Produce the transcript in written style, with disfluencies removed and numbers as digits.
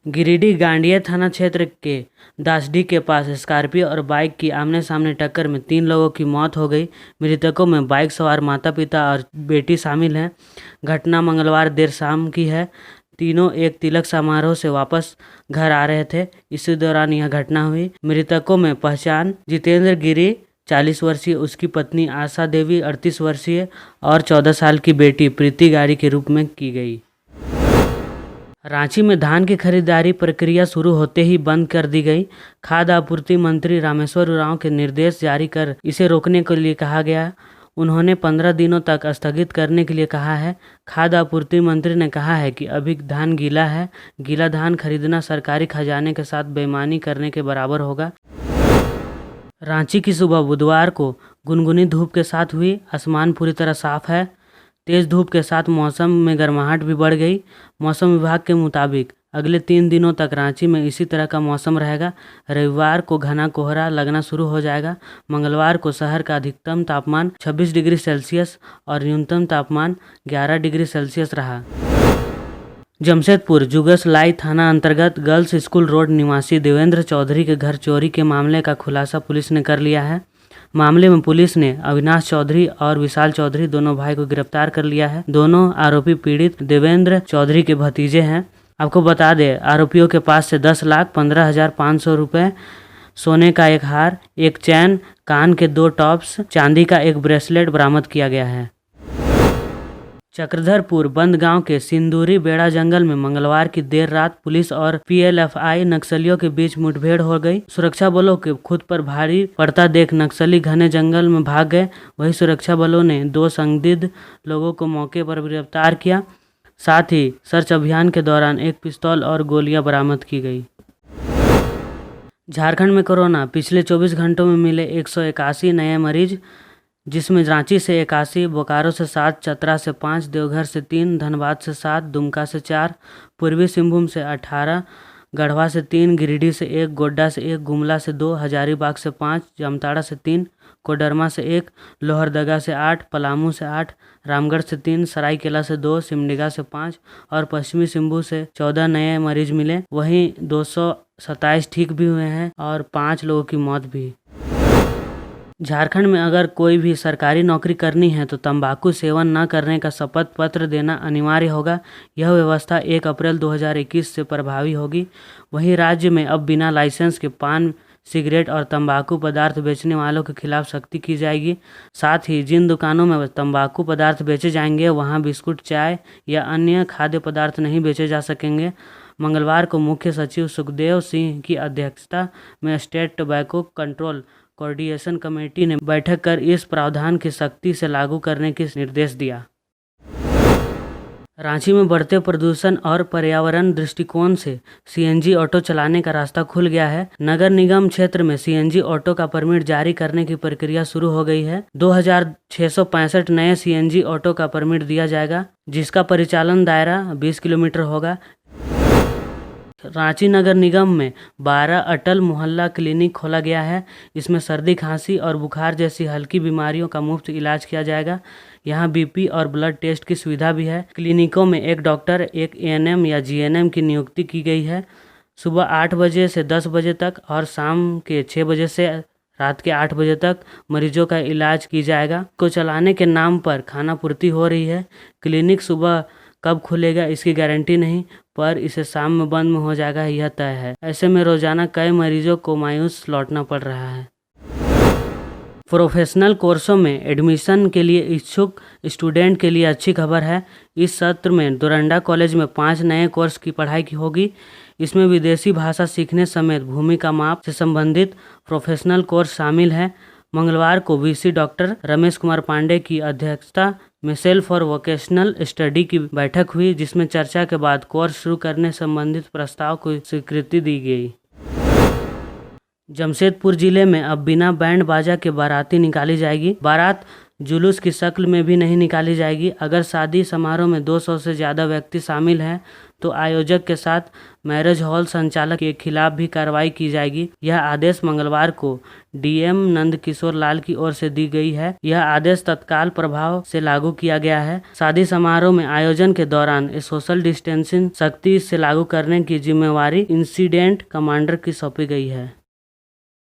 गिरिडीह गांडिया थाना क्षेत्र के दासडीह के पास स्कॉर्पियो और बाइक की आमने सामने टक्कर में 3 लोगों की मौत हो गई। मृतकों में बाइक सवार माता पिता और बेटी शामिल हैं। घटना मंगलवार देर शाम की है। तीनों एक तिलक समारोह से वापस घर आ रहे थे। इसी दौरान यह घटना हुई। मृतकों में पहचान जितेंद्र गिरी 40 वर्षीय, उसकी पत्नी आशा देवी 38 वर्षीय और 14 साल की बेटी प्रीति गाड़ी के रूप में की गई। रांची में धान की खरीदारी प्रक्रिया शुरू होते ही बंद कर दी गई। खाद्य आपूर्ति मंत्री रामेश्वर उरांव के निर्देश जारी कर इसे रोकने के लिए कहा गया। उन्होंने 15 दिनों तक स्थगित करने के लिए कहा है। खाद्य आपूर्ति मंत्री ने कहा है कि अभी धान गीला है। गीला धान खरीदना सरकारी खजाने के साथ बेईमानी करने के बराबर होगा। रांची की सुबह बुधवार को गुनगुनी धूप के साथ हुई। आसमान पूरी तरह साफ है। तेज धूप के साथ मौसम में गर्माहट भी बढ़ गई। मौसम विभाग के मुताबिक अगले 3 दिनों तक रांची में इसी तरह का मौसम रहेगा। रविवार को घना कोहरा लगना शुरू हो जाएगा। मंगलवार को शहर का अधिकतम तापमान 26 डिग्री सेल्सियस और न्यूनतम तापमान 11 डिग्री सेल्सियस रहा। जमशेदपुर जुगसलाई थाना अंतर्गत गर्ल्स स्कूल रोड निवासी देवेंद्र चौधरी के घर चोरी के मामले का खुलासा पुलिस ने कर लिया है। मामले में पुलिस ने अविनाश चौधरी और विशाल चौधरी दोनों भाई को गिरफ्तार कर लिया है। दोनों आरोपी पीड़ित देवेंद्र चौधरी के भतीजे हैं। आपको बता दें, आरोपियों के पास से 10,15,500 रुपये, सोने का एक हार, एक चैन, कान के 2 टॉप्स, चांदी का एक ब्रेसलेट बरामद किया गया है। चक्रधरपुर बंद गांव के सिंदूरी बेड़ा जंगल में मंगलवार की देर रात पुलिस और पीएलएफआई नक्सलियों के बीच मुठभेड़ हो गई। सुरक्षा बलों के खुद पर भारी पड़ता देख नक्सली घने जंगल में भाग गए। वहीं सुरक्षा बलों ने 2 संदिग्ध लोगों को मौके पर गिरफ्तार किया। साथ ही सर्च अभियान के दौरान एक पिस्तौल और गोलियां बरामद की गई। झारखंड में कोरोना पिछले 24 घंटों में मिले 181 नए मरीज, जिसमें रांची से 81, बोकारो से 7, चतरा से 5, देवघर से 3, धनबाद से 7, दुमका से 4, पूर्वी सिंहभूम से 18, गढ़वा से 3, गिरिडीह से 1, गोड्डा से 1, गुमला से 2, हजारीबाग से 5, जामताड़ा से 3, कोडरमा से 1, लोहरदगा से 8, पलामू से 8, रामगढ़ से 3, सरायकेला से 2, सिमडेगा से 5 और पश्चिमी सिंहभूम से 14 नए मरीज मिले। वहीं 227 ठीक भी हुए हैं और 5 लोगों की मौत भी। झारखंड में अगर कोई भी सरकारी नौकरी करनी है तो तंबाकू सेवन न करने का शपथ पत्र देना अनिवार्य होगा। यह व्यवस्था 1 अप्रैल 2021 से प्रभावी होगी। वहीं राज्य में अब बिना लाइसेंस के पान, सिगरेट और तंबाकू पदार्थ बेचने वालों के खिलाफ सख्ती की जाएगी। साथ ही जिन दुकानों में तंबाकू पदार्थ बेचे जाएंगे वहां बिस्कुट, चाय या अन्य खाद्य पदार्थ नहीं बेचे जा सकेंगे। मंगलवार को मुख्य सचिव सुखदेव सिंह की अध्यक्षता में state tobacco control coordination committee ने बैठक कर इस प्रावधान की सख्ती से लागू करने के निर्देश दिया। रांची में बढ़ते प्रदूषण और पर्यावरण दृष्टिकोण से सीएनजी ऑटो चलाने का रास्ता खुल गया है। नगर निगम क्षेत्र में सीएनजी ऑटो का परमिट जारी करने की प्रक्रिया शुरू हो गई है। 2665 नए सीएनजी ऑटो का परमिट दिया जाएगा, जिसका परिचालन दायरा 20 किलोमीटर होगा। रांची नगर निगम में 12 अटल मोहल्ला क्लिनिक खोला गया है। इसमें सर्दी, खांसी और बुखार जैसी हल्की बीमारियों का मुफ्त इलाज किया जाएगा। यहाँ बीपी और ब्लड टेस्ट की सुविधा भी है। क्लिनिकों में 1 डॉक्टर, 1 एएनएम या जीएनएम की नियुक्ति की गई है। सुबह 8 बजे से 10 बजे तक और शाम के 6 बजे से रात के 8 बजे तक मरीजों का इलाज की जाएगा। को चलाने के नाम पर खाना पूर्ति हो रही है। क्लिनिक सुबह कब खुलेगा इसकी गारंटी नहीं, पर इसे शाम में बंद हो जाएगा यह तय है। ऐसे में रोजाना कई मरीजों को मायूस लौटना पड़ रहा है। प्रोफेशनल कोर्सों में एडमिशन के लिए इच्छुक स्टूडेंट के लिए अच्छी खबर है। इस सत्र में डोरंडा कॉलेज में 5 नए कोर्स की पढ़ाई की होगी। इसमें विदेशी भाषा सीखने समेत भूमि का माप से संबंधित प्रोफेशनल कोर्स शामिल है। मंगलवार को वीसी डॉक्टर रमेश कुमार पांडे की अध्यक्षता में सेल्फ और वोकेशनल स्टडी की बैठक हुई, जिसमें चर्चा के बाद कोर्स शुरू करने संबंधित प्रस्ताव को स्वीकृति दी गई। जमशेदपुर जिले में अब बिना बैंड बाजा के बाराती निकाली जाएगी। बारात जुलूस की शक्ल में भी नहीं निकाली जाएगी। अगर शादी समारोह में 200 से ज़्यादा व्यक्ति शामिल हैं तो आयोजक के साथ मैरिज हॉल संचालक के खिलाफ भी कार्रवाई की जाएगी। यह आदेश मंगलवार को डीएम नंदकिशोर लाल की ओर से दी गई है। यह आदेश तत्काल प्रभाव से लागू किया गया है। शादी समारोह में आयोजन के दौरान सोशल डिस्टेंसिंग सख्ती से लागू करने की जिम्मेवारी इंसिडेंट कमांडर की सौंपी गई है।